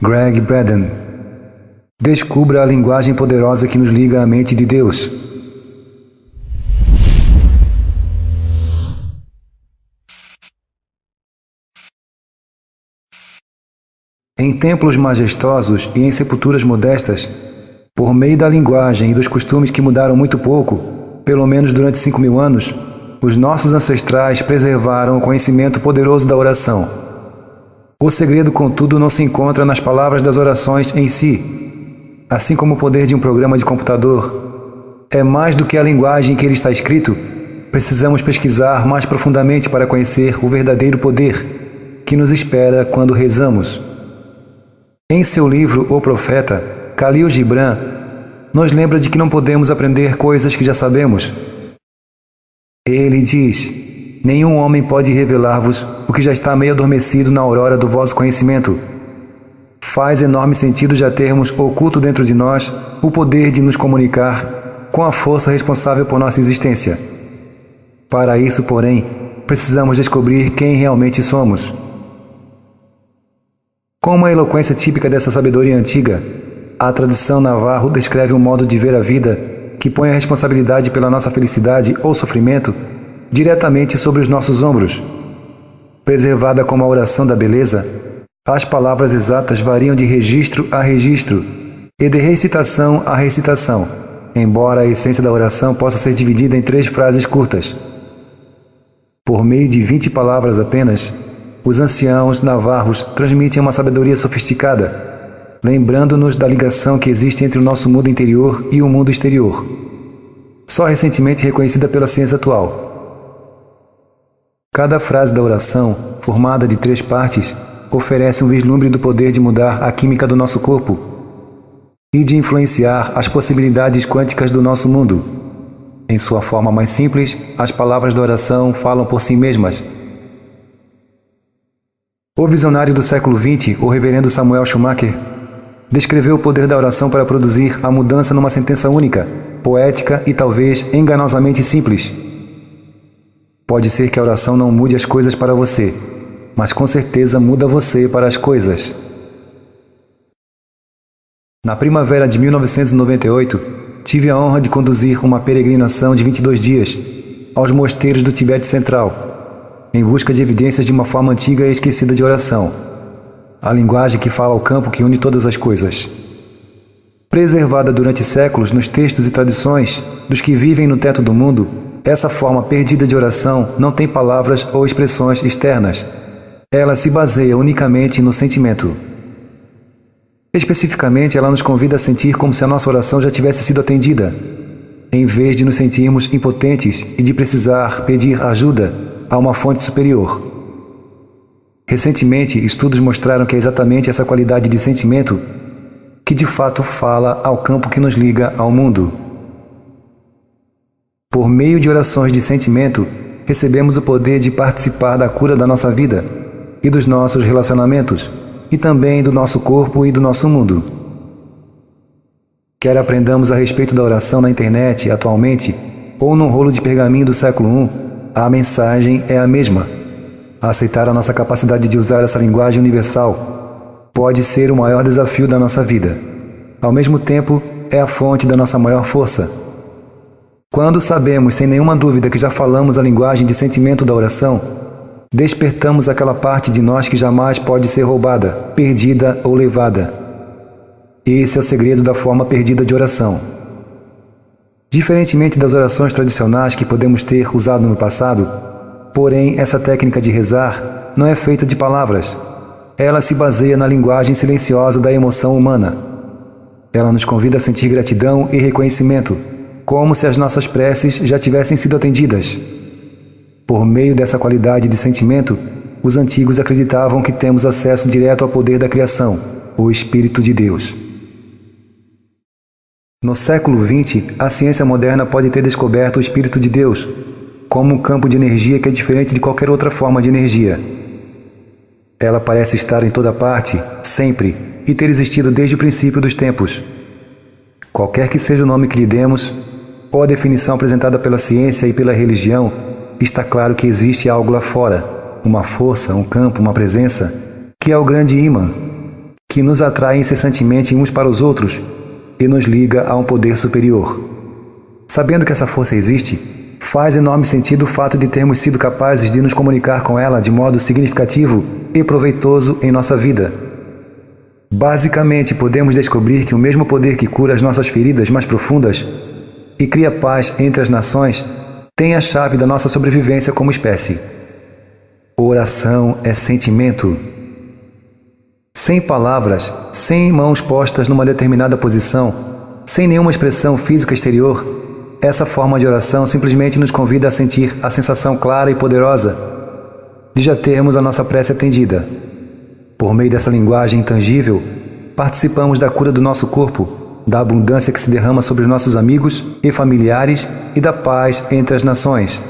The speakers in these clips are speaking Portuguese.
Greg Braden. Descubra a linguagem poderosa que nos liga à mente de Deus. Em templos majestosos e em sepulturas modestas, por meio da linguagem e dos costumes que mudaram muito pouco, pelo menos durante 5.000 anos, os nossos ancestrais preservaram o conhecimento poderoso da oração. O segredo, contudo, não se encontra nas palavras das orações em si. Assim como o poder de um programa de computador é mais do que a linguagem em que ele está escrito, precisamos pesquisar mais profundamente para conhecer o verdadeiro poder que nos espera quando rezamos. Em seu livro O Profeta, Khalil Gibran nos lembra de que não podemos aprender coisas que já sabemos. Ele diz: nenhum homem pode revelar-vos o que já está meio adormecido na aurora do vosso conhecimento. Faz enorme sentido já termos oculto dentro de nós o poder de nos comunicar com a força responsável por nossa existência. Para isso, porém, precisamos descobrir quem realmente somos. Com uma eloquência típica dessa sabedoria antiga, a tradição navarro descreve um modo de ver a vida que põe a responsabilidade pela nossa felicidade ou sofrimento diretamente sobre os nossos ombros. Preservada como a oração da beleza, as palavras exatas variam de registro a registro e de recitação a recitação, embora a essência da oração possa ser dividida em 3 frases curtas. Por meio de 20 palavras apenas, os anciãos navarros transmitem uma sabedoria sofisticada, lembrando-nos da ligação que existe entre o nosso mundo interior e o mundo exterior, só recentemente reconhecida pela ciência atual. Cada frase da oração, formada de 3 partes, oferece um vislumbre do poder de mudar a química do nosso corpo e de influenciar as possibilidades quânticas do nosso mundo. Em sua forma mais simples, as palavras da oração falam por si mesmas. O visionário do século XX, o reverendo Samuel Schumacher, descreveu o poder da oração para produzir a mudança numa sentença única, poética e talvez enganosamente simples. Pode ser que a oração não mude as coisas para você, mas com certeza muda você para as coisas. Na primavera de 1998, tive a honra de conduzir uma peregrinação de 22 dias aos mosteiros do Tibete Central, em busca de evidências de uma forma antiga e esquecida de oração, a linguagem que fala ao campo que une todas as coisas. Preservada durante séculos nos textos e tradições dos que vivem no teto do mundo, essa forma perdida de oração não tem palavras ou expressões externas. Ela se baseia unicamente no sentimento. Especificamente, ela nos convida a sentir como se a nossa oração já tivesse sido atendida, em vez de nos sentirmos impotentes e de precisar pedir ajuda a uma fonte superior. Recentemente, estudos mostraram que é exatamente essa qualidade de sentimento que de fato fala ao campo que nos liga ao mundo. Por meio de orações de sentimento, recebemos o poder de participar da cura da nossa vida e dos nossos relacionamentos, e também do nosso corpo e do nosso mundo. Quer aprendamos a respeito da oração na internet atualmente, ou num rolo de pergaminho do século I, a mensagem é a mesma. Aceitar a nossa capacidade de usar essa linguagem universal pode ser o maior desafio da nossa vida. Ao mesmo tempo, é a fonte da nossa maior força. Quando sabemos sem nenhuma dúvida que já falamos a linguagem de sentimento da oração, despertamos aquela parte de nós que jamais pode ser roubada, perdida ou levada. Esse é o segredo da forma perdida de oração. Diferentemente das orações tradicionais que podemos ter usado no passado, porém essa técnica de rezar não é feita de palavras. Ela se baseia na linguagem silenciosa da emoção humana. Ela nos convida a sentir gratidão e reconhecimento, como se as nossas preces já tivessem sido atendidas. Por meio dessa qualidade de sentimento, os antigos acreditavam que temos acesso direto ao poder da criação, o Espírito de Deus. No século XX, a ciência moderna pode ter descoberto o Espírito de Deus como um campo de energia que é diferente de qualquer outra forma de energia. Ela parece estar em toda parte, sempre, e ter existido desde o princípio dos tempos. Qualquer que seja o nome que lhe demos, ou a definição apresentada pela ciência e pela religião, está claro que existe algo lá fora, uma força, um campo, uma presença, que é o grande ímã, que nos atrai incessantemente uns para os outros e nos liga a um poder superior. Sabendo que essa força existe, faz enorme sentido o fato de termos sido capazes de nos comunicar com ela de modo significativo e proveitoso em nossa vida. Basicamente, podemos descobrir que o mesmo poder que cura as nossas feridas mais profundas e cria paz entre as nações tem a chave da nossa sobrevivência como espécie. Oração é sentimento. Sem palavras, sem mãos postas numa determinada posição, sem nenhuma expressão física exterior, essa forma de oração simplesmente nos convida a sentir a sensação clara e poderosa de já termos a nossa prece atendida. Por meio dessa linguagem intangível, participamos da cura do nosso corpo, da abundância que se derrama sobre nossos amigos e familiares e da paz entre as nações.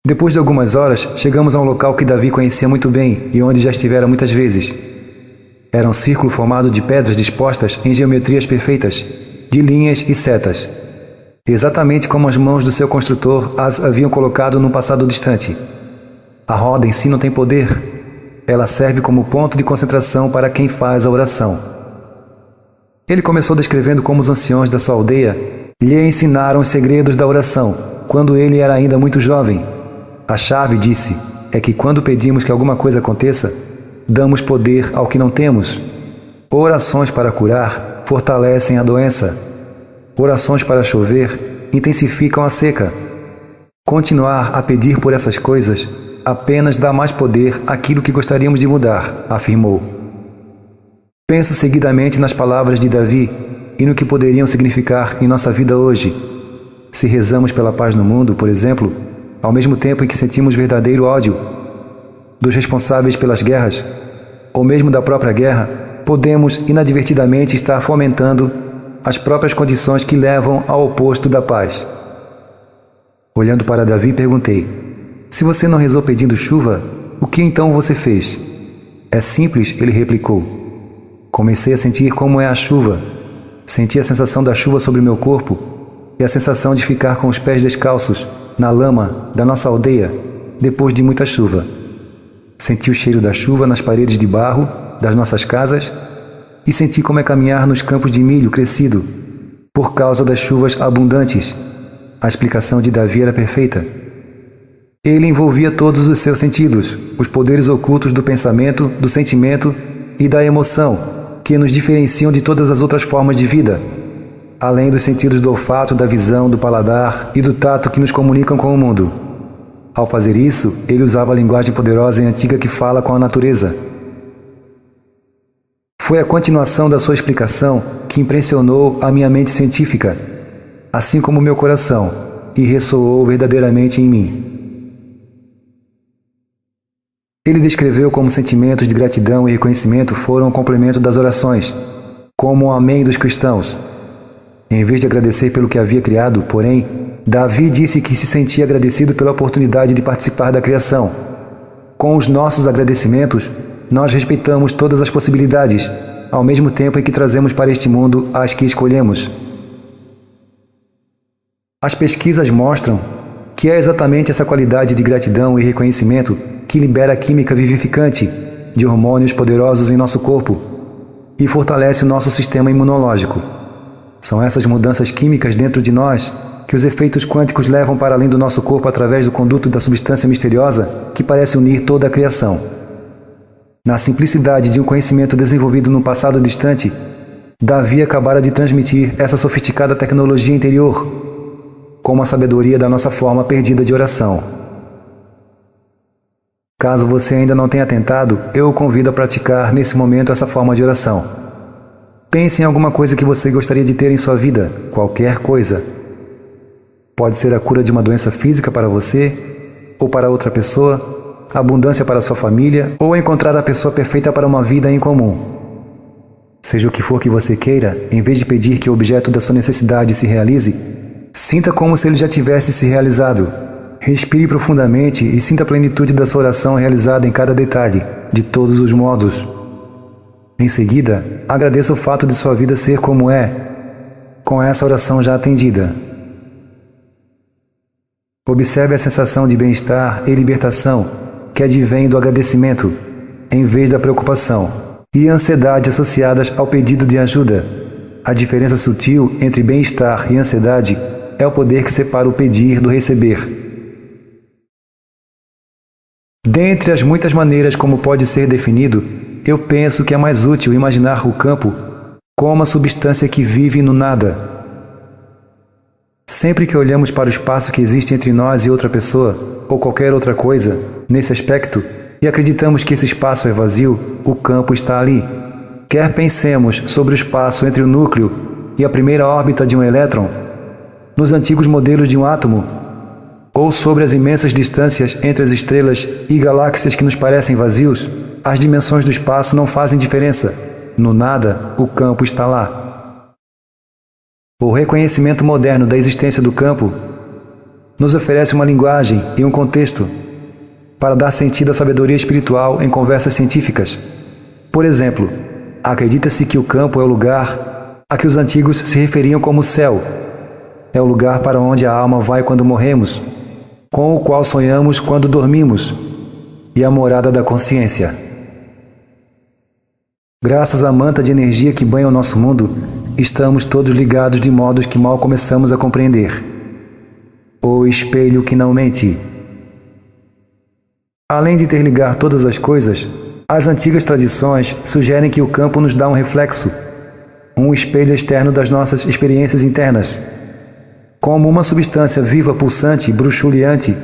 Depois de algumas horas, chegamos a um local que Davi conhecia muito bem e onde já estivera muitas vezes. Era um círculo formado de pedras dispostas em geometrias perfeitas, de linhas e setas, exatamente como as mãos do seu construtor as haviam colocado num passado distante. A roda em si não tem poder. Ela serve como ponto de concentração para quem faz a oração. Ele começou descrevendo como os anciões da sua aldeia lhe ensinaram os segredos da oração, quando ele era ainda muito jovem. A chave, disse, é que quando pedimos que alguma coisa aconteça, damos poder ao que não temos. Orações para curar fortalecem a doença. Orações para chover intensificam a seca. Continuar a pedir por essas coisas apenas dá mais poder àquilo que gostaríamos de mudar, afirmou. Penso seguidamente nas palavras de Davi e no que poderiam significar em nossa vida hoje. Se rezamos pela paz no mundo, por exemplo, ao mesmo tempo em que sentimos verdadeiro ódio dos responsáveis pelas guerras, ou mesmo da própria guerra, podemos inadvertidamente estar fomentando as próprias condições que levam ao oposto da paz. Olhando para Davi, perguntei: se você não rezou pedindo chuva, o que então você fez? É simples, ele replicou. Comecei a sentir como é a chuva. Senti a sensação da chuva sobre meu corpo e a sensação de ficar com os pés descalços na lama da nossa aldeia depois de muita chuva. Senti o cheiro da chuva nas paredes de barro das nossas casas e senti como é caminhar nos campos de milho crescido por causa das chuvas abundantes. A explicação de Davi era perfeita. Ele envolvia todos os seus sentidos, os poderes ocultos do pensamento, do sentimento e da emoção, que nos diferenciam de todas as outras formas de vida, além dos sentidos do olfato, da visão, do paladar e do tato que nos comunicam com o mundo. Ao fazer isso, ele usava a linguagem poderosa e antiga que fala com a natureza. Foi a continuação da sua explicação que impressionou a minha mente científica, assim como o meu coração, e ressoou verdadeiramente em mim. Ele descreveu como sentimentos de gratidão e reconhecimento foram o complemento das orações, como o amém dos cristãos. Em vez de agradecer pelo que havia criado, porém, Davi disse que se sentia agradecido pela oportunidade de participar da criação. Com os nossos agradecimentos, nós respeitamos todas as possibilidades, ao mesmo tempo em que trazemos para este mundo as que escolhemos. As pesquisas mostram que é exatamente essa qualidade de gratidão e reconhecimento que libera a química vivificante de hormônios poderosos em nosso corpo e fortalece o nosso sistema imunológico. São essas mudanças químicas dentro de nós que os efeitos quânticos levam para além do nosso corpo através do conduto da substância misteriosa que parece unir toda a criação. Na simplicidade de um conhecimento desenvolvido no passado distante, Davi acabara de transmitir essa sofisticada tecnologia interior, como a sabedoria da nossa forma perdida de oração. Caso você ainda não tenha tentado, eu o convido a praticar nesse momento essa forma de oração. Pense em alguma coisa que você gostaria de ter em sua vida, qualquer coisa. Pode ser a cura de uma doença física para você, ou para outra pessoa, abundância para sua família, ou encontrar a pessoa perfeita para uma vida em comum. Seja o que for que você queira, em vez de pedir que o objeto da sua necessidade se realize, sinta como se ele já tivesse se realizado. Respire profundamente e sinta a plenitude da sua oração realizada em cada detalhe, de todos os modos. Em seguida, agradeça o fato de sua vida ser como é, com essa oração já atendida. Observe a sensação de bem-estar e libertação que advém do agradecimento, em vez da preocupação. e ansiedade associadas ao pedido de ajuda. A diferença sutil entre bem-estar e ansiedade é o poder que separa o pedir do receber. Dentre as muitas maneiras como pode ser definido, eu penso que é mais útil imaginar o campo como uma substância que vive no nada. Sempre que olhamos para o espaço que existe entre nós e outra pessoa, ou qualquer outra coisa, nesse aspecto, e acreditamos que esse espaço é vazio, o campo está ali. Quer pensemos sobre o espaço entre o núcleo e a primeira órbita de um elétron, nos antigos modelos de um átomo, ou sobre as imensas distâncias entre as estrelas e galáxias que nos parecem vazios, as dimensões do espaço não fazem diferença. No nada, o campo está lá. O reconhecimento moderno da existência do campo nos oferece uma linguagem e um contexto para dar sentido à sabedoria espiritual em conversas científicas. Por exemplo, acredita-se que o campo é o lugar a que os antigos se referiam como céu. É o lugar para onde a alma vai quando morremos, com o qual sonhamos quando dormimos, e a morada da consciência. Graças à manta de energia que banha o nosso mundo, estamos todos ligados de modos que mal começamos a compreender. O espelho que não mente. Além de interligar todas as coisas, as antigas tradições sugerem que o campo nos dá um reflexo, um espelho externo das nossas experiências internas. Como uma substância viva, pulsante, bruxuleante,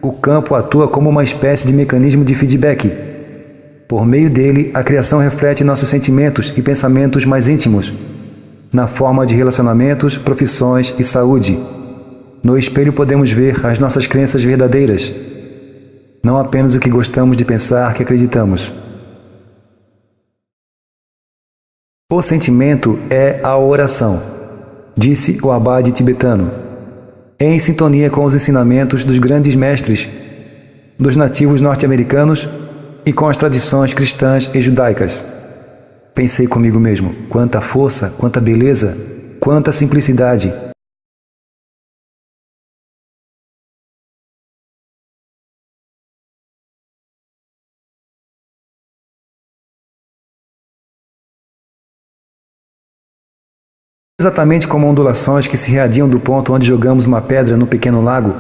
o campo atua como uma espécie de mecanismo de feedback. Por meio dele, a criação reflete nossos sentimentos e pensamentos mais íntimos, na forma de relacionamentos, profissões e saúde. No espelho podemos ver as nossas crenças verdadeiras, não apenas o que gostamos de pensar que acreditamos. O sentimento é a oração, disse o abade tibetano, em sintonia com os ensinamentos dos grandes mestres, dos nativos norte-americanos e com as tradições cristãs e judaicas. Pensei comigo mesmo, quanta força, quanta beleza, quanta simplicidade. Exatamente como ondulações que se irradiam do ponto onde jogamos uma pedra no pequeno lago,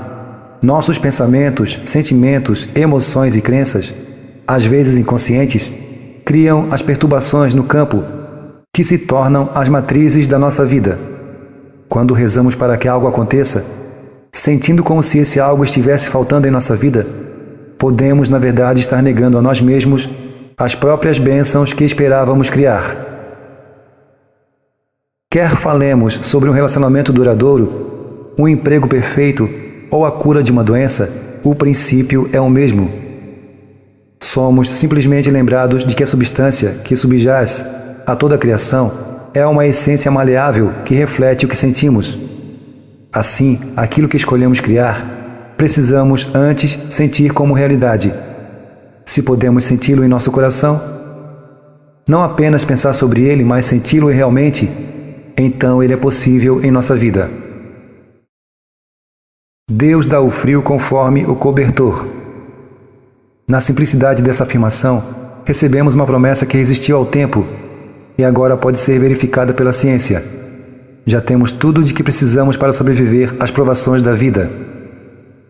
nossos pensamentos, sentimentos, emoções e crenças, às vezes inconscientes, criam as perturbações no campo que se tornam as matrizes da nossa vida. Quando rezamos para que algo aconteça, sentindo como se esse algo estivesse faltando em nossa vida, podemos, na verdade, estar negando a nós mesmos as próprias bênçãos que esperávamos criar. Quer falemos sobre um relacionamento duradouro, um emprego perfeito ou a cura de uma doença, o princípio é o mesmo. Somos simplesmente lembrados de que a substância que subjaz a toda a criação é uma essência maleável que reflete o que sentimos. Assim, aquilo que escolhemos criar, precisamos antes sentir como realidade. Se podemos senti-lo em nosso coração, não apenas pensar sobre ele, mas senti-lo realmente, então ele é possível em nossa vida. Deus dá o frio conforme o cobertor. Na simplicidade dessa afirmação, recebemos uma promessa que resistiu ao tempo e agora pode ser verificada pela ciência. Já temos tudo de que precisamos para sobreviver às provações da vida.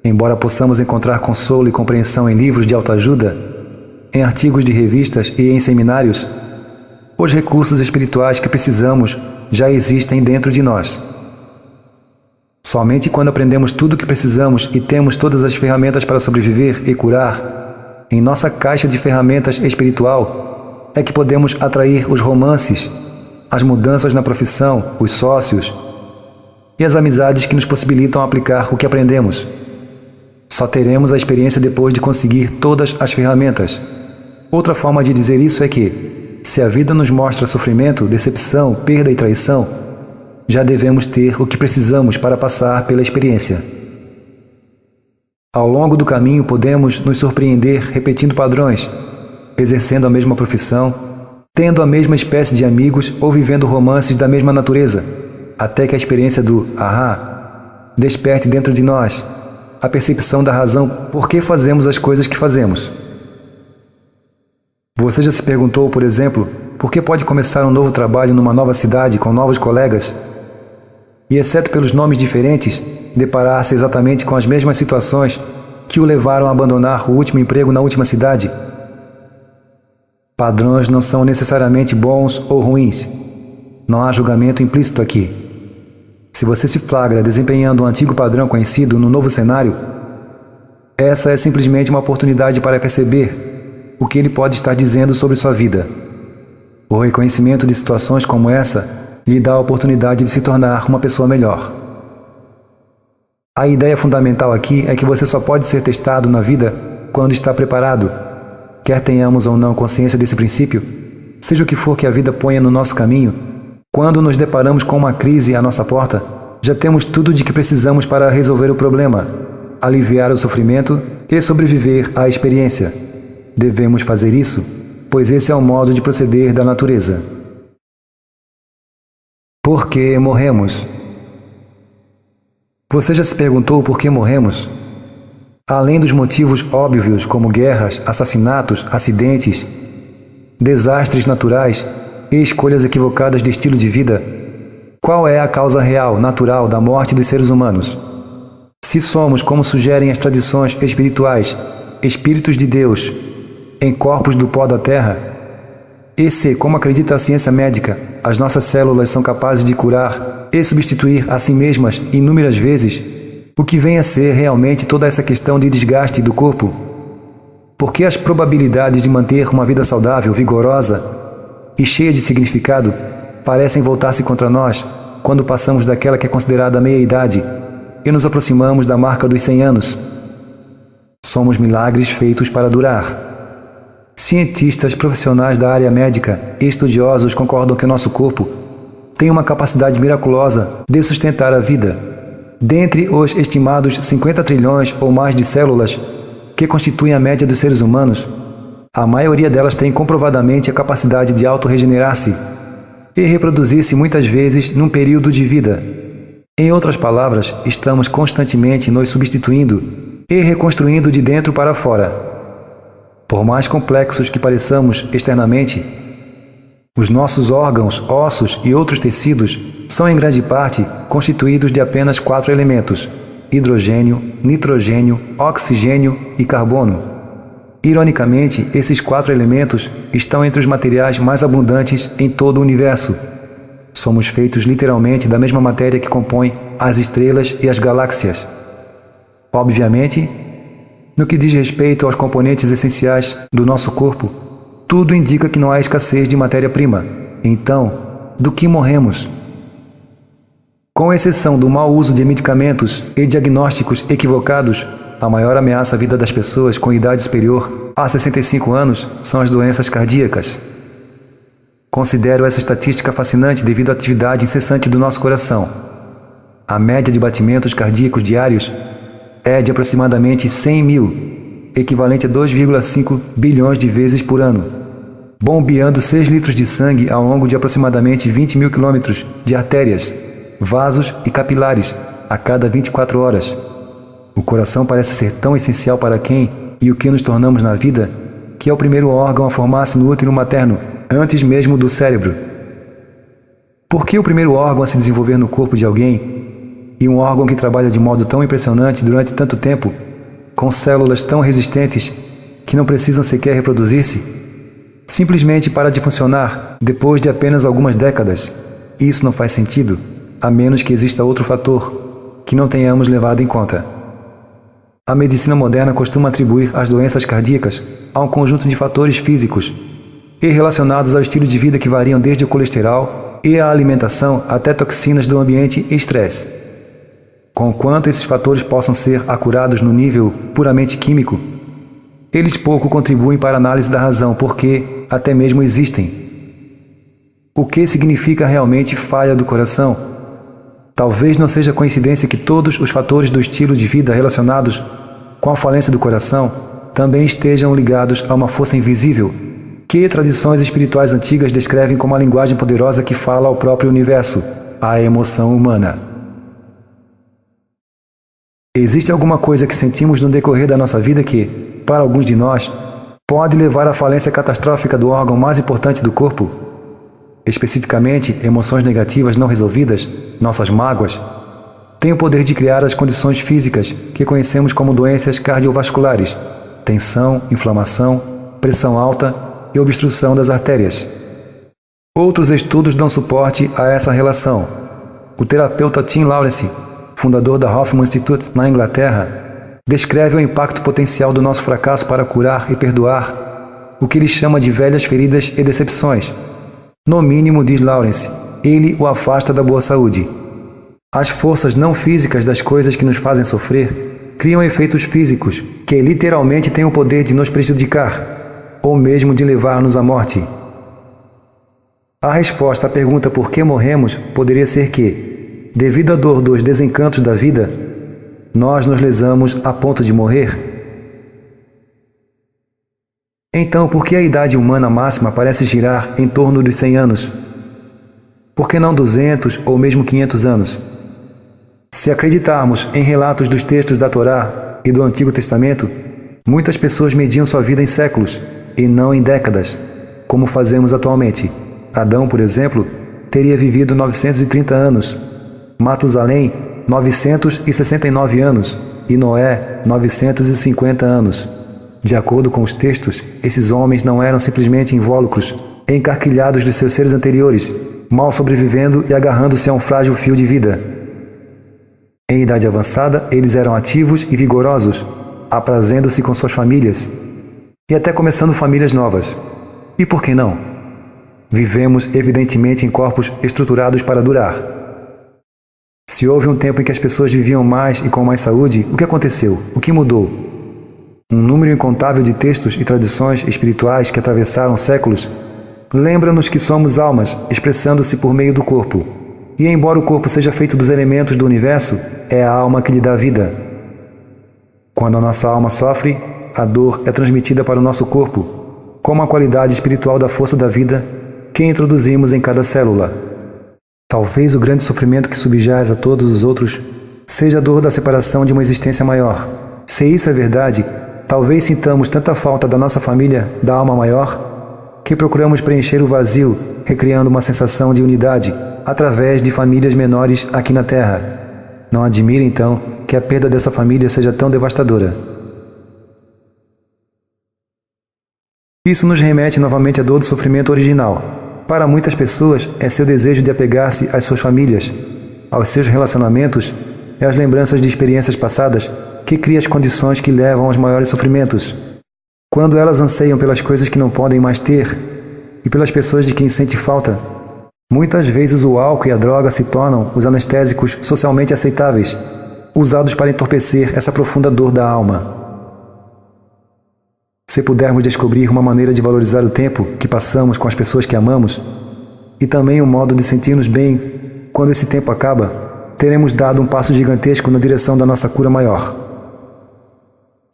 Embora possamos encontrar consolo e compreensão em livros de autoajuda, em artigos de revistas e em seminários, os recursos espirituais que precisamos já existem dentro de nós. Somente quando aprendemos tudo o que precisamos e temos todas as ferramentas para sobreviver e curar, em nossa caixa de ferramentas espiritual, é que podemos atrair os romances, as mudanças na profissão, os sócios e as amizades que nos possibilitam aplicar o que aprendemos. Só teremos a experiência depois de conseguir todas as ferramentas. Outra forma de dizer isso é que, se a vida nos mostra sofrimento, decepção, perda e traição, já devemos ter o que precisamos para passar pela experiência. Ao longo do caminho podemos nos surpreender repetindo padrões, exercendo a mesma profissão, tendo a mesma espécie de amigos ou vivendo romances da mesma natureza, até que a experiência do ahá desperte dentro de nós a percepção da razão por que fazemos as coisas que fazemos. Você já se perguntou, por exemplo, porque pode começar um novo trabalho numa nova cidade com novos colegas e, exceto pelos nomes diferentes, deparar-se exatamente com as mesmas situações que o levaram a abandonar o último emprego na última cidade. Padrões não são necessariamente bons ou ruins. Não há julgamento implícito aqui. Se você se flagra desempenhando um antigo padrão conhecido no novo cenário, essa é simplesmente uma oportunidade para perceber o que ele pode estar dizendo sobre sua vida. O reconhecimento de situações como essa lhe dá a oportunidade de se tornar uma pessoa melhor. A ideia fundamental aqui é que você só pode ser testado na vida quando está preparado. Quer tenhamos ou não consciência desse princípio, seja o que for que a vida ponha no nosso caminho, quando nos deparamos com uma crise à nossa porta, já temos tudo de que precisamos para resolver o problema, aliviar o sofrimento e sobreviver à experiência. Devemos fazer isso, pois esse é o modo de proceder da natureza. Por que morremos? Você já se perguntou por que morremos? Além dos motivos óbvios como guerras, assassinatos, acidentes, desastres naturais e escolhas equivocadas de estilo de vida, qual é a causa real, natural da morte dos seres humanos? Se somos, como sugerem as tradições espirituais, espíritos de Deus, em corpos do pó da terra, e se, como acredita a ciência médica, as nossas células são capazes de curar e substituir a si mesmas inúmeras vezes, o que vem a ser realmente toda essa questão de desgaste do corpo? Por que as probabilidades de manter uma vida saudável, vigorosa e cheia de significado parecem voltar-se contra nós quando passamos daquela que é considerada meia-idade e nos aproximamos da marca dos 100 anos? Somos milagres feitos para durar. Cientistas profissionais da área médica e estudiosos concordam que o nosso corpo tem uma capacidade miraculosa de sustentar a vida. Dentre os estimados 50 trilhões ou mais de células que constituem a média dos seres humanos, a maioria delas tem comprovadamente a capacidade de autorregenerar-se e reproduzir-se muitas vezes num período de vida. Em outras palavras, estamos constantemente nos substituindo e reconstruindo de dentro para fora. Por mais complexos que pareçamos externamente, os nossos órgãos, ossos e outros tecidos são em grande parte constituídos de apenas 4 elementos: hidrogênio, nitrogênio, oxigênio e carbono. Ironicamente, esses 4 elementos estão entre os materiais mais abundantes em todo o universo. Somos feitos literalmente da mesma matéria que compõe as estrelas e as galáxias. Obviamente, no que diz respeito aos componentes essenciais do nosso corpo, tudo indica que não há escassez de matéria-prima. Então, do que morremos? Com exceção do mau uso de medicamentos e diagnósticos equivocados, a maior ameaça à vida das pessoas com idade superior a 65 anos são as doenças cardíacas. Considero essa estatística fascinante devido à atividade incessante do nosso coração. A média de batimentos cardíacos diários é de aproximadamente 100 mil, equivalente a 2,5 bilhões de vezes por ano, bombeando 6 litros de sangue ao longo de aproximadamente 20 mil quilômetros de artérias, vasos e capilares a cada 24 horas. O coração parece ser tão essencial para quem e o que nos tornamos na vida, que é o primeiro órgão a formar-se no útero materno, antes mesmo do cérebro. Por que o primeiro órgão a se desenvolver no corpo de alguém, e um órgão que trabalha de modo tão impressionante durante tanto tempo, com células tão resistentes que não precisam sequer reproduzir-se, simplesmente para de funcionar depois de apenas algumas décadas? Isso não faz sentido, a menos que exista outro fator que não tenhamos levado em conta. A medicina moderna costuma atribuir as doenças cardíacas a um conjunto de fatores físicos e relacionados ao estilo de vida que variam desde o colesterol e a alimentação até toxinas do ambiente e estresse. Conquanto esses fatores possam ser acurados no nível puramente químico, eles pouco contribuem para a análise da razão porque até mesmo existem. O que significa realmente falha do coração? Talvez não seja coincidência que todos os fatores do estilo de vida relacionados com a falência do coração também estejam ligados a uma força invisível, que tradições espirituais antigas descrevem como a linguagem poderosa que fala ao próprio universo, a emoção humana. Existe alguma coisa que sentimos no decorrer da nossa vida que, para alguns de nós, pode levar à falência catastrófica do órgão mais importante do corpo? especificamente emoções negativas não resolvidas, nossas mágoas, têm o poder de criar as condições físicas que conhecemos como doenças cardiovasculares, tensão, inflamação, pressão alta e obstrução das artérias. Outros estudos dão suporte a essa relação. O terapeuta Tim Lawrence, fundador da Hoffman Institute na Inglaterra, descreve o impacto potencial do nosso fracasso para curar e perdoar o que ele chama de velhas feridas e decepções. No mínimo, diz Lawrence, ele o afasta da boa saúde. As forças não físicas das coisas que nos fazem sofrer criam efeitos físicos que literalmente têm o poder de nos prejudicar, ou mesmo de levar-nos à morte. A resposta à pergunta por que morremos poderia ser que, devido à dor dos desencantos da vida, nós nos lesamos a ponto de morrer. Então, por que a idade humana máxima parece girar em torno dos 100 anos? Por que não 200 ou mesmo 500 anos? Se acreditarmos em relatos dos textos da Torá e do Antigo Testamento, muitas pessoas mediam sua vida em séculos e não em décadas, como fazemos atualmente. Adão, por exemplo, teria vivido 930 anos, Matusalém, 969 anos e Noé, 950 anos. De acordo com os textos, esses homens não eram simplesmente invólucros, encarquilhados dos seus seres anteriores, mal sobrevivendo e agarrando-se a um frágil fio de vida. Em idade avançada, eles eram ativos e vigorosos, aprazendo-se com suas famílias e até começando famílias novas. E por que não? Vivemos, evidentemente, em corpos estruturados para durar. Se houve um tempo em que as pessoas viviam mais e com mais saúde, o que aconteceu? O que mudou? Um número incontável de textos e tradições espirituais que atravessaram séculos lembra-nos que somos almas, expressando-se por meio do corpo. E embora o corpo seja feito dos elementos do universo, é a alma que lhe dá vida. Quando a nossa alma sofre, a dor é transmitida para o nosso corpo, como a qualidade espiritual da força da vida que introduzimos em cada célula. Talvez o grande sofrimento que subjaz a todos os outros seja a dor da separação de uma existência maior. Se isso é verdade, talvez sintamos tanta falta da nossa família, da alma maior, que procuramos preencher o vazio, recriando uma sensação de unidade através de famílias menores aqui na Terra. Não admire, então, que a perda dessa família seja tão devastadora. Isso nos remete novamente à dor do sofrimento original. Para muitas pessoas, é seu desejo de apegar-se às suas famílias, aos seus relacionamentos e às lembranças de experiências passadas que cria as condições que levam aos maiores sofrimentos. Quando elas anseiam pelas coisas que não podem mais ter e pelas pessoas de quem sente falta, muitas vezes o álcool e a droga se tornam os anestésicos socialmente aceitáveis, usados para entorpecer essa profunda dor da alma. Se pudermos descobrir uma maneira de valorizar o tempo que passamos com as pessoas que amamos, e também um modo de sentir-nos bem quando esse tempo acaba, teremos dado um passo gigantesco na direção da nossa cura maior.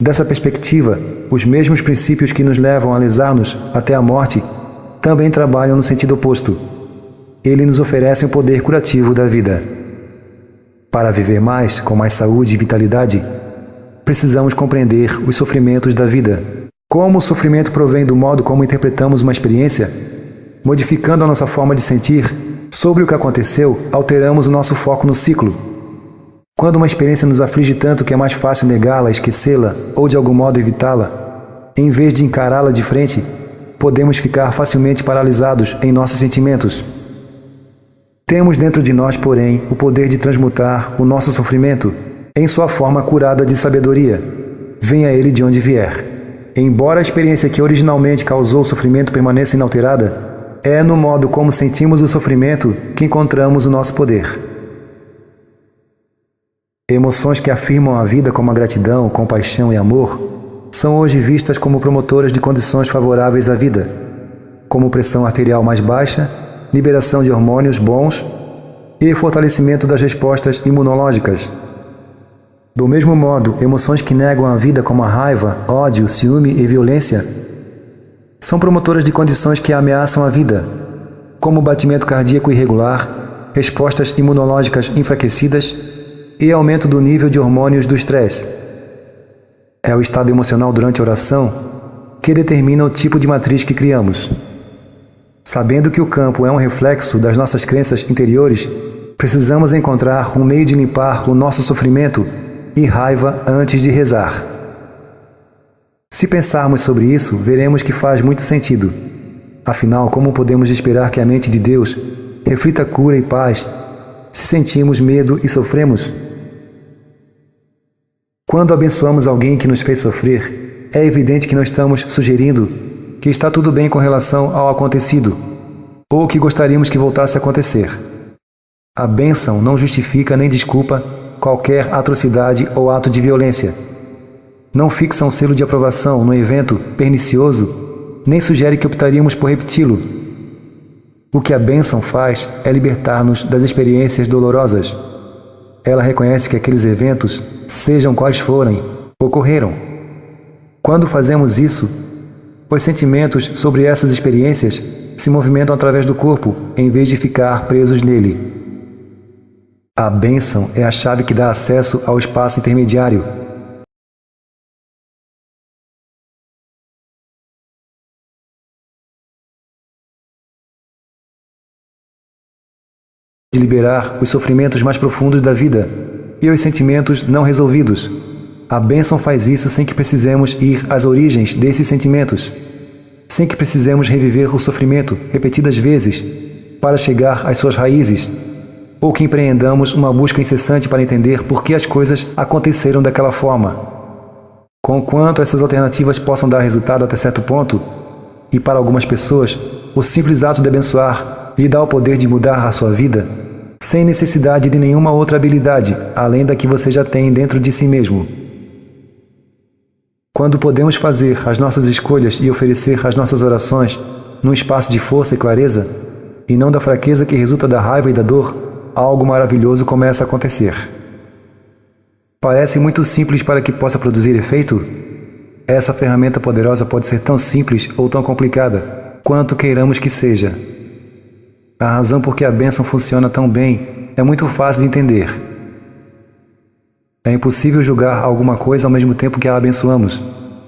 Dessa perspectiva, os mesmos princípios que nos levam a lesar-nos até a morte também trabalham no sentido oposto. Eles nos oferecem o poder curativo da vida. Para viver mais, com mais saúde e vitalidade, precisamos compreender os sofrimentos da vida. Como o sofrimento provém do modo como interpretamos uma experiência, modificando a nossa forma de sentir sobre o que aconteceu, alteramos o nosso foco no ciclo. Quando uma experiência nos aflige tanto que é mais fácil negá-la, esquecê-la ou de algum modo evitá-la, em vez de encará-la de frente, podemos ficar facilmente paralisados em nossos sentimentos. Temos dentro de nós, porém, o poder de transmutar o nosso sofrimento em sua forma curada de sabedoria, venha ele de onde vier. Embora a experiência que originalmente causou o sofrimento permaneça inalterada, é no modo como sentimos o sofrimento que encontramos o nosso poder. Emoções que afirmam a vida como a gratidão, compaixão e amor são hoje vistas como promotoras de condições favoráveis à vida, como pressão arterial mais baixa, liberação de hormônios bons e fortalecimento das respostas imunológicas. Do mesmo modo, emoções que negam a vida como a raiva, ódio, ciúme e violência são promotoras de condições que ameaçam a vida, como batimento cardíaco irregular, respostas imunológicas enfraquecidas e aumento do nível de hormônios do estresse. É o estado emocional durante a oração que determina o tipo de matriz que criamos. Sabendo que o campo é um reflexo das nossas crenças interiores, precisamos encontrar um meio de limpar o nosso sofrimento e raiva antes de rezar. Se pensarmos sobre isso, veremos que faz muito sentido. Afinal, como podemos esperar que a mente de Deus reflita cura e paz se sentimos medo e sofremos? Quando abençoamos alguém que nos fez sofrer, é evidente que não estamos sugerindo que está tudo bem com relação ao acontecido, ou que gostaríamos que voltasse a acontecer. A bênção não justifica nem desculpa qualquer atrocidade ou ato de violência. Não fixa um selo de aprovação no evento pernicioso, nem sugere que optaríamos por repeti-lo. O que a bênção faz é libertar-nos das experiências dolorosas. Ela reconhece que aqueles eventos, sejam quais forem, ocorreram. Quando fazemos isso, os sentimentos sobre essas experiências se movimentam através do corpo, em vez de ficar presos nele. A bênção é a chave que dá acesso ao espaço intermediário. De liberar os sofrimentos mais profundos da vida e os sentimentos não resolvidos. A bênção faz isso sem que precisemos ir às origens desses sentimentos, sem que precisemos reviver o sofrimento repetidas vezes para chegar às suas raízes, ou que empreendamos uma busca incessante para entender por que as coisas aconteceram daquela forma. Conquanto essas alternativas possam dar resultado até certo ponto, e para algumas pessoas, o simples ato de abençoar lhe dá o poder de mudar a sua vida, sem necessidade de nenhuma outra habilidade, além da que você já tem dentro de si mesmo. Quando podemos fazer as nossas escolhas e oferecer as nossas orações num espaço de força e clareza, e não da fraqueza que resulta da raiva e da dor, algo maravilhoso começa a acontecer. Parece muito simples para que possa produzir efeito? Essa ferramenta poderosa pode ser tão simples ou tão complicada quanto queiramos que seja. A razão por que a bênção funciona tão bem é muito fácil de entender. É impossível julgar alguma coisa ao mesmo tempo que a abençoamos.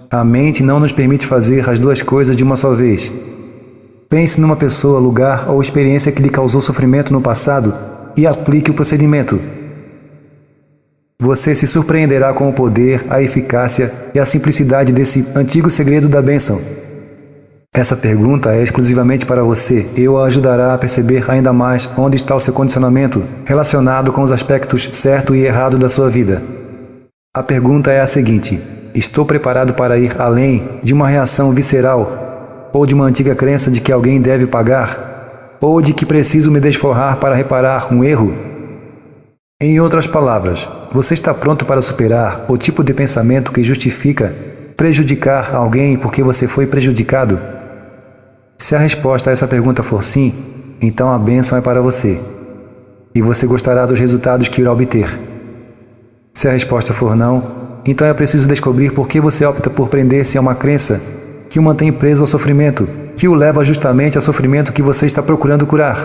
A mente não nos permite fazer as duas coisas de uma só vez. Pense numa pessoa, lugar ou experiência que lhe causou sofrimento no passado e aplique o procedimento. Você se surpreenderá com o poder, a eficácia e a simplicidade desse antigo segredo da bênção. Essa pergunta é exclusivamente para você e o ajudará a perceber ainda mais onde está o seu condicionamento relacionado com os aspectos certo e errado da sua vida. A pergunta é a seguinte: estou preparado para ir além de uma reação visceral ou de uma antiga crença de que alguém deve pagar ou de que preciso me desforrar para reparar um erro? Em outras palavras, você está pronto para superar o tipo de pensamento que justifica prejudicar alguém porque você foi prejudicado? Se a resposta a essa pergunta for sim, então a bênção é para você, e você gostará dos resultados que irá obter. Se a resposta for não, então é preciso descobrir por que você opta por prender-se a uma crença que o mantém preso ao sofrimento, que o leva justamente ao sofrimento que você está procurando curar.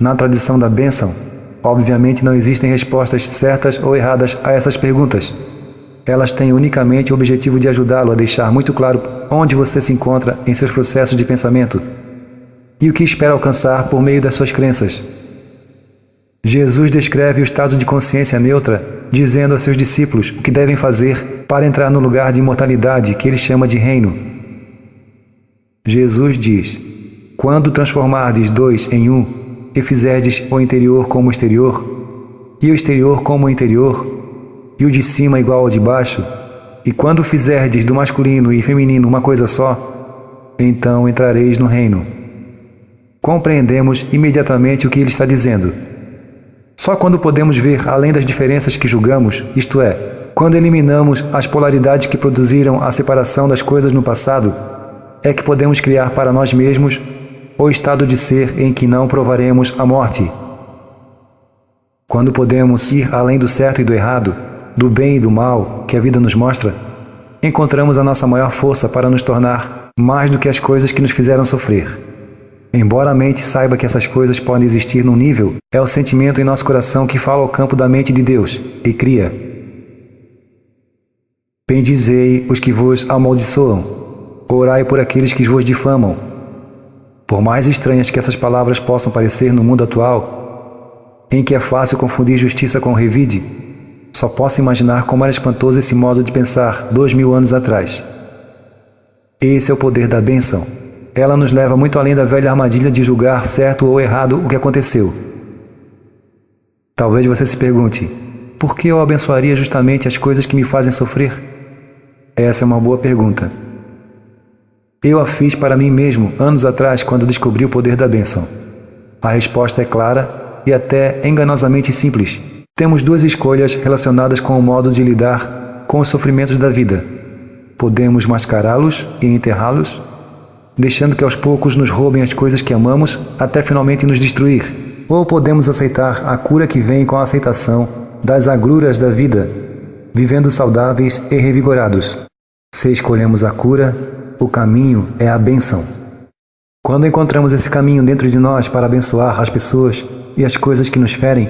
Na tradição da bênção, obviamente não existem respostas certas ou erradas a essas perguntas. Elas têm unicamente o objetivo de ajudá-lo a deixar muito claro onde você se encontra em seus processos de pensamento e o que espera alcançar por meio das suas crenças. Jesus descreve o estado de consciência neutra, dizendo a seus discípulos o que devem fazer para entrar no lugar de imortalidade que ele chama de reino. Jesus diz: quando transformardes dois em um, e fizerdes o interior como o exterior, e o exterior como o interior, e o de cima igual ao de baixo, e quando fizerdes do masculino e feminino uma coisa só, então entrareis no reino. Compreendemos imediatamente o que ele está dizendo. Só quando podemos ver além das diferenças que julgamos, isto é, quando eliminamos as polaridades que produziram a separação das coisas no passado, é que podemos criar para nós mesmos o estado de ser em que não provaremos a morte. Quando podemos ir além do certo e do errado, do bem e do mal que a vida nos mostra, encontramos a nossa maior força para nos tornar mais do que as coisas que nos fizeram sofrer. Embora a mente saiba que essas coisas podem existir num nível, é o sentimento em nosso coração que fala ao campo da mente de Deus e cria. Bendizei os que vos amaldiçoam, orai por aqueles que vos difamam, Por mais estranhas que essas palavras possam parecer no mundo atual, em que é fácil confundir justiça com revide, só posso imaginar como era espantoso esse modo de pensar 2000 anos atrás. Esse é o poder da bênção. Ela nos leva muito além da velha armadilha de julgar certo ou errado o que aconteceu. Talvez você se pergunte, por que eu abençoaria justamente as coisas que me fazem sofrer? Essa é uma boa pergunta. Eu a fiz para mim mesmo anos atrás quando descobri o poder da bênção. A resposta é clara e até enganosamente simples. Temos duas escolhas relacionadas com o modo de lidar com os sofrimentos da vida. Podemos mascará-los e enterrá-los, deixando que aos poucos nos roubem as coisas que amamos até finalmente nos destruir. Ou podemos aceitar a cura que vem com a aceitação das agruras da vida, vivendo saudáveis e revigorados. Se escolhemos a cura, o caminho é a bênção. Quando encontramos esse caminho dentro de nós para abençoar as pessoas e as coisas que nos ferem,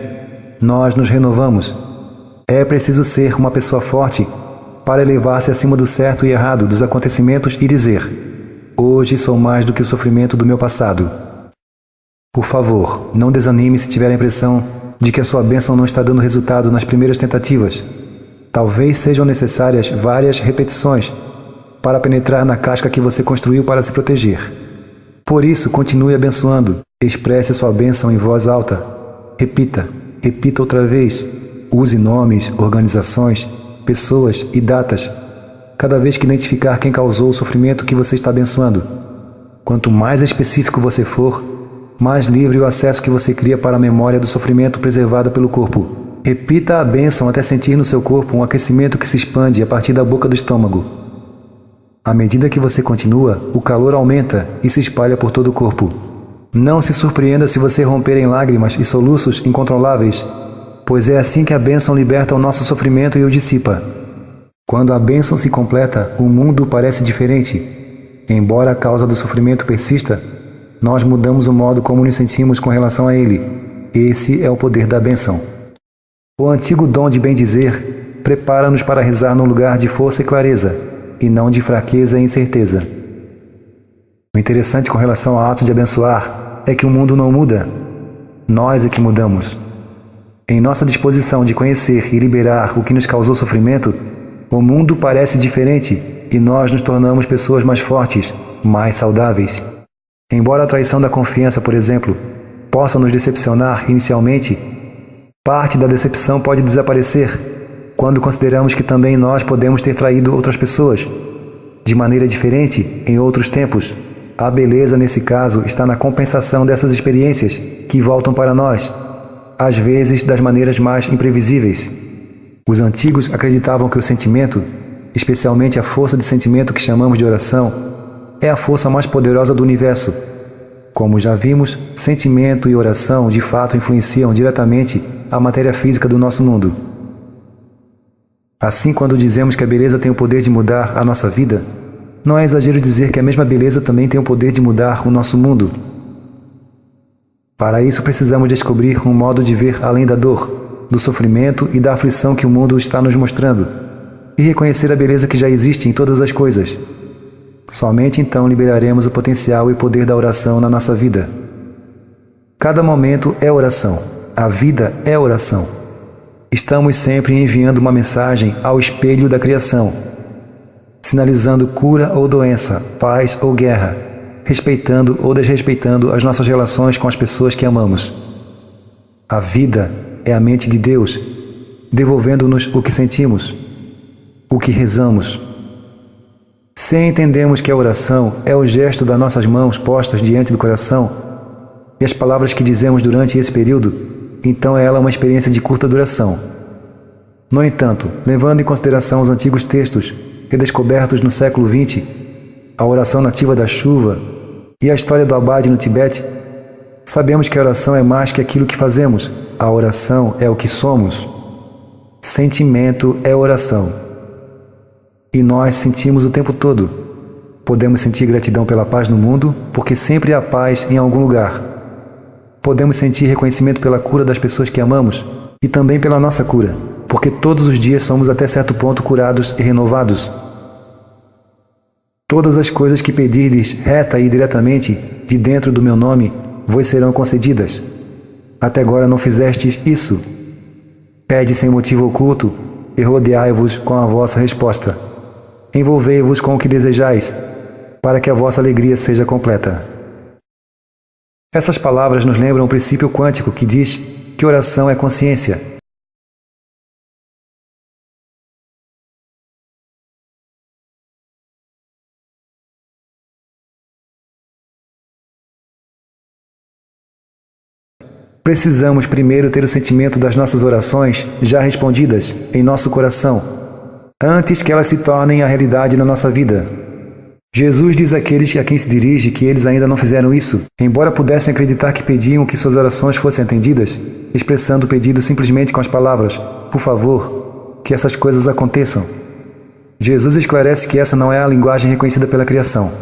nós nos renovamos. É preciso ser uma pessoa forte para elevar-se acima do certo e errado dos acontecimentos e dizer: hoje sou mais do que o sofrimento do meu passado. Por favor, não desanime se tiver a impressão de que a sua bênção não está dando resultado nas primeiras tentativas. Talvez sejam necessárias várias repetições para penetrar na casca que você construiu para se proteger. Por isso, continue abençoando. Expresse sua bênção em voz alta. Repita outra vez. Use nomes, organizações, pessoas e datas cada vez que identificar quem causou o sofrimento que você está abençoando. Quanto mais específico você for, mais livre o acesso que você cria para a memória do sofrimento preservada pelo corpo. Repita a bênção até sentir no seu corpo um aquecimento que se expande a partir da boca do estômago. À medida que você continua, o calor aumenta e se espalha por todo o corpo. Não se surpreenda se você romper em lágrimas e soluços incontroláveis, pois é assim que a bênção liberta o nosso sofrimento e o dissipa. Quando a bênção se completa, o mundo parece diferente. Embora a causa do sofrimento persista, nós mudamos o modo como nos sentimos com relação a ele. Esse é o poder da bênção. O antigo dom de bem-dizer prepara-nos para rezar num lugar de força e clareza, e não de fraqueza e incerteza. O interessante com relação ao ato de abençoar é que o mundo não muda. Nós é que mudamos. Em nossa disposição de conhecer e liberar o que nos causou sofrimento, o mundo parece diferente e nós nos tornamos pessoas mais fortes, mais saudáveis. Embora a traição da confiança, por exemplo, possa nos decepcionar inicialmente, parte da decepção pode desaparecer quando consideramos que também nós podemos ter traído outras pessoas, de maneira diferente, em outros tempos. A beleza, nesse caso, está na compensação dessas experiências que voltam para nós, às vezes das maneiras mais imprevisíveis. Os antigos acreditavam que o sentimento, especialmente a força de sentimento que chamamos de oração, é a força mais poderosa do universo. Como já vimos, sentimento e oração de fato influenciam diretamente a matéria física do nosso mundo. Assim, quando dizemos que a beleza tem o poder de mudar a nossa vida, não é exagero dizer que a mesma beleza também tem o poder de mudar o nosso mundo. Para isso, precisamos descobrir um modo de ver além da dor, do sofrimento e da aflição que o mundo está nos mostrando, e reconhecer a beleza que já existe em todas as coisas. Somente então liberaremos o potencial e poder da oração na nossa vida. Cada momento é oração. A vida é oração. Estamos sempre enviando uma mensagem ao espelho da criação, sinalizando cura ou doença, paz ou guerra, respeitando ou desrespeitando as nossas relações com as pessoas que amamos. A vida é a mente de Deus, devolvendo-nos o que sentimos, o que rezamos. Se entendemos que a oração é o gesto das nossas mãos postas diante do coração e as palavras que dizemos durante esse período, então ela é uma experiência de curta duração. No entanto, levando em consideração os antigos textos redescobertos no século XX, a oração nativa da chuva e a história do abade no Tibete, sabemos que a oração é mais que aquilo que fazemos. A oração é o que somos. Sentimento é oração. E nós sentimos o tempo todo. Podemos sentir gratidão pela paz no mundo, porque sempre há paz em algum lugar. Podemos sentir reconhecimento pela cura das pessoas que amamos e também pela nossa cura, porque todos os dias somos até certo ponto curados e renovados. Todas as coisas que pedirdes reta e diretamente de dentro do meu nome vos serão concedidas. Até agora não fizestes isso. Pede sem motivo oculto e rodeai-vos com a vossa resposta. Envolvei-vos com o que desejais, para que a vossa alegria seja completa. Essas palavras nos lembram o princípio quântico que diz que oração é consciência. Precisamos primeiro ter o sentimento das nossas orações já respondidas em nosso coração, antes que elas se tornem a realidade na nossa vida. Jesus diz àqueles a quem se dirige que eles ainda não fizeram isso, embora pudessem acreditar que pediam que suas orações fossem atendidas, expressando o pedido simplesmente com as palavras: por favor, que essas coisas aconteçam. Jesus esclarece que essa não é a linguagem reconhecida pela criação.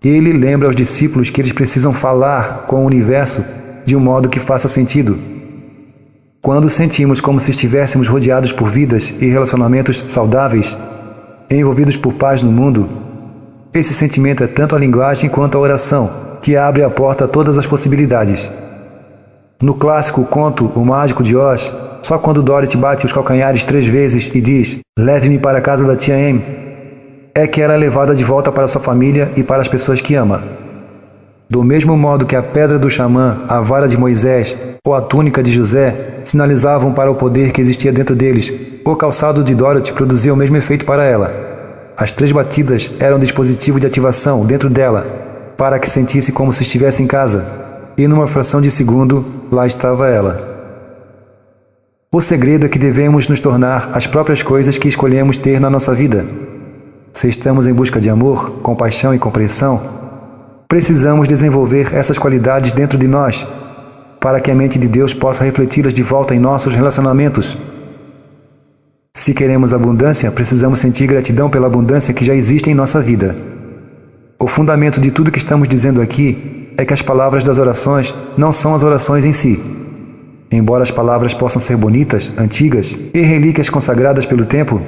Ele lembra aos discípulos que eles precisam falar com o universo de um modo que faça sentido. Quando sentimos como se estivéssemos rodeados por vidas e relacionamentos saudáveis, envolvidos por paz no mundo, esse sentimento é tanto a linguagem quanto a oração, que abre a porta a todas as possibilidades. No clássico conto O Mágico de Oz, só quando Dorothy bate os calcanhares 3 vezes e diz: "Leve-me para a casa da tia Em", é que ela é levada de volta para sua família e para as pessoas que ama. Do mesmo modo que a pedra do xamã, a vara de Moisés ou a túnica de José sinalizavam para o poder que existia dentro deles, o calçado de Dorothy produzia o mesmo efeito para ela. As 3 batidas eram um dispositivo de ativação dentro dela, para que sentisse como se estivesse em casa, e numa fração de segundo, lá estava ela. O segredo é que devemos nos tornar as próprias coisas que escolhemos ter na nossa vida. Se estamos em busca de amor, compaixão e compreensão, precisamos desenvolver essas qualidades dentro de nós, para que a mente de Deus possa refleti-las de volta em nossos relacionamentos. Se queremos abundância, precisamos sentir gratidão pela abundância que já existe em nossa vida. O fundamento de tudo que estamos dizendo aqui é que as palavras das orações não são as orações em si. Embora as palavras possam ser bonitas, antigas e relíquias consagradas pelo tempo,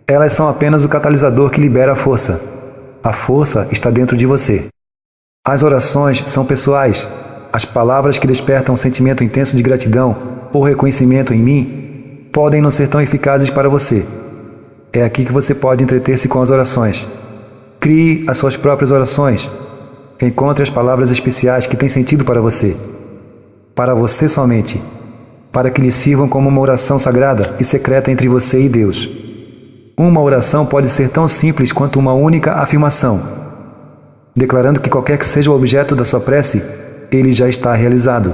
elas são apenas o catalisador que libera a força. A força está dentro de você. As orações são pessoais. As palavras que despertam um sentimento intenso de gratidão ou reconhecimento em mim podem não ser tão eficazes para você. É aqui que você pode entreter-se com as orações. Crie as suas próprias orações. Encontre as palavras especiais que têm sentido para você somente, para que lhe sirvam como uma oração sagrada e secreta entre você e Deus. Uma oração pode ser tão simples quanto uma única afirmação, declarando que qualquer que seja o objeto da sua prece, ele já está realizado.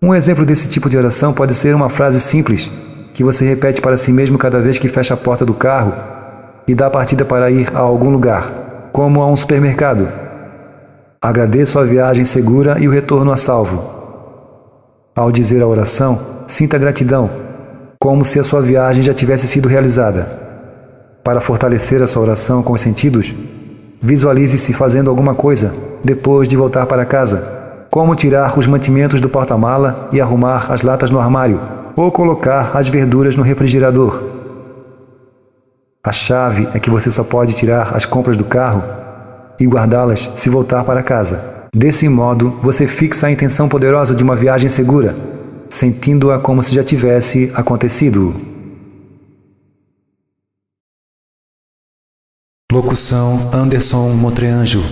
Um exemplo desse tipo de oração pode ser uma frase simples, que você repete para si mesmo cada vez que fecha a porta do carro e dá a partida para ir a algum lugar, como a um supermercado. Agradeço a viagem segura e o retorno a salvo. Ao dizer a oração, sinta gratidão, como se a sua viagem já tivesse sido realizada. Para fortalecer a sua oração com os sentidos, visualize-se fazendo alguma coisa depois de voltar para casa, como tirar os mantimentos do porta-mala e arrumar as latas no armário, ou colocar as verduras no refrigerador. A chave é que você só pode tirar as compras do carro e guardá-las se voltar para casa. Desse modo, você fixa a intenção poderosa de uma viagem segura, sentindo-a como se já tivesse acontecido. Locução Anderson Montreanjo.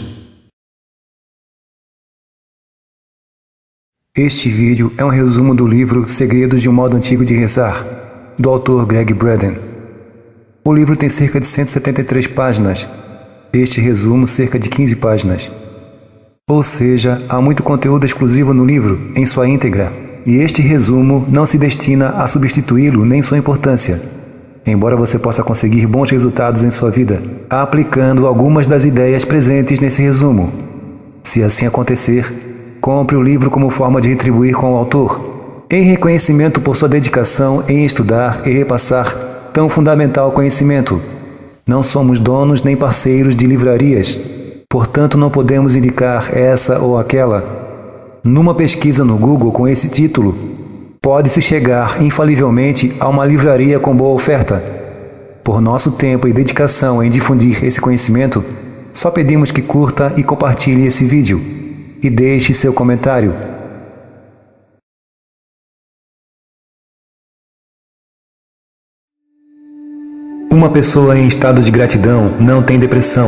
Este vídeo é um resumo do livro Segredos de um Modo Antigo de Rezar, do autor Greg Braden. O livro tem cerca de 173 páginas, este resumo cerca de 15 páginas. Ou seja, há muito conteúdo exclusivo no livro, em sua íntegra, e este resumo não se destina a substituí-lo nem sua importância, embora você possa conseguir bons resultados em sua vida, aplicando algumas das ideias presentes nesse resumo. Se assim acontecer, compre o livro como forma de retribuir com o autor, em reconhecimento por sua dedicação em estudar e repassar tão fundamental conhecimento. Não somos donos nem parceiros de livrarias, portanto não podemos indicar essa ou aquela. Numa pesquisa no Google com esse título, pode-se chegar infalivelmente a uma livraria com boa oferta. Por nosso tempo e dedicação em difundir esse conhecimento, Só pedimos que curta e compartilhe esse vídeo e deixe seu comentário. Uma pessoa em estado de gratidão não tem depressão,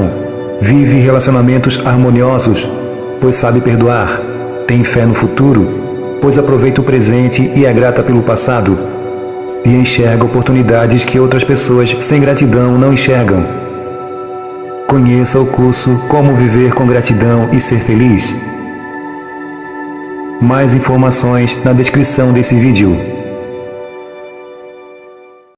vive relacionamentos harmoniosos, pois sabe perdoar, tem fé no futuro, pois aproveita o presente e é grata pelo passado, e enxerga oportunidades que outras pessoas sem gratidão não enxergam. Conheça o curso Como Viver com Gratidão e Ser Feliz. Mais informações na descrição desse vídeo.